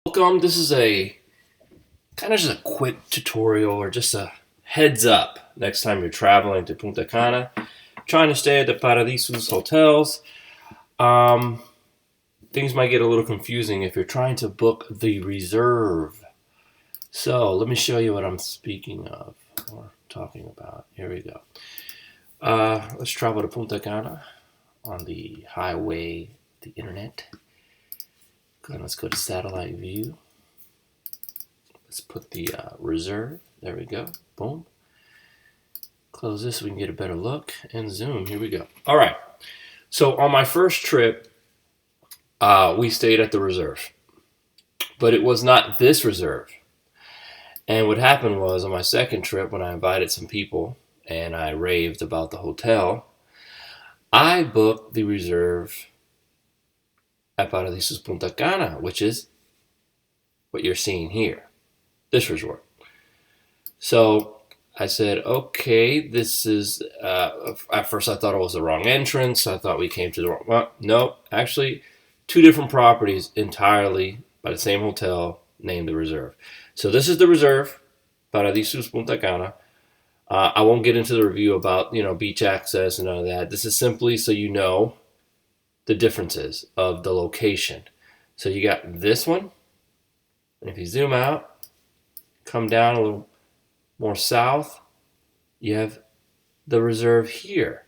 Welcome. This is a kind of just a quick tutorial or just a heads up next time you're traveling to Punta Cana, trying to stay at the Paradisus hotels. Um, Things might get a little confusing if you're trying to book the reserve. So let me show you what I'm speaking of or talking about. Here we go. Let's travel to Punta Cana on the highway, the internet. Let's go to satellite view. Let's put the reserve. There we go. Boom. Close this so we can get a better look. And zoom. Here we go. All right. So on my first trip, we stayed at the reserve. But it was not this reserve. And what happened was on my second trip, when I invited some people and I raved about the hotel, I booked the reserve at Paradisus Punta Cana, which is what you're seeing here, this resort. So I said, okay, this is, at first I thought it was the wrong entrance. I thought we came to the wrong, well, no, actually two different properties entirely by the same hotel named the reserve. So this is the reserve, Paradisus Punta Cana. I won't get into the review about, beach access and all of that. This is simply so you know the differences of the location. So you got this one, and if you zoom out, come down a little more south, you have the reserve here,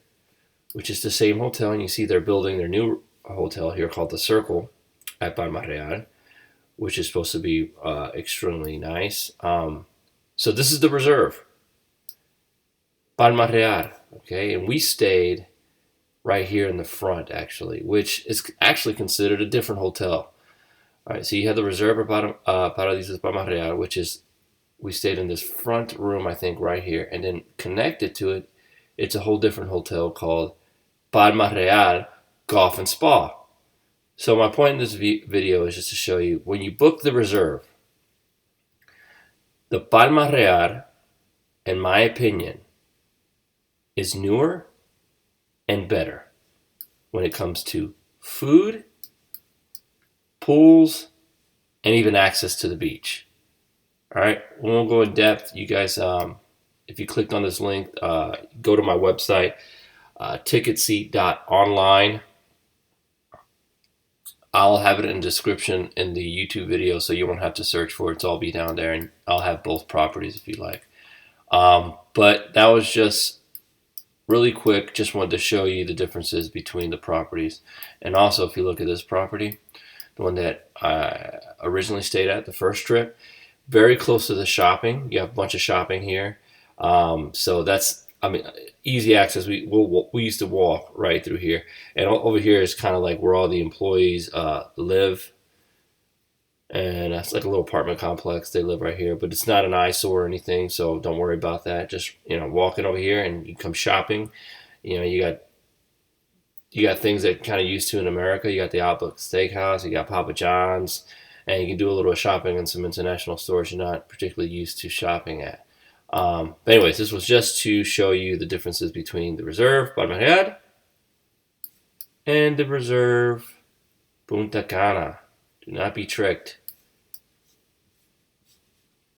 which is the same hotel, and you see they're building their new hotel here called the Circle at Palma, which is supposed to be extremely nice. So this is the reserve, Palma, okay, and we stayed right here in the front, actually, which is actually considered a different hotel. All right, so you have the Reserve Paradisus Palma, which is, we stayed in this front room, I think, right here, and then connected to it, it's a whole different hotel called Palma Real Golf and Spa. So my point in this video is just to show you, when you book the reserve, the Palma Real, in my opinion, is newer and better when it comes to food, pools, and even access to the beach. All right, we won't go in depth. You guys, if you clicked on this link, go to my website, ticketseat.online. I'll have it in the description in the YouTube video, so you won't have to search for it. It's all be down there, and I'll have both properties if you like. But that was just really quick. Just wanted to show you the differences between the properties. And also, if you look at this property, the one that I originally stayed at, the first trip, very close to the shopping. You have a bunch of shopping here. So that's, easy access. We used to walk right through here. And over here is kind of like where all the employees live. And that's like a little apartment complex. They live right here, but it's not an eyesore or anything, so don't worry about that. Just, walking over here and you come shopping. You got things that kind of used to in America. You got the Outback Steakhouse, you got Papa John's, and you can do a little shopping in some international stores you're not particularly used to shopping at. But anyways, this was just to show you the differences between the Reserve Palma and the Reserve Punta Cana. Do not be tricked.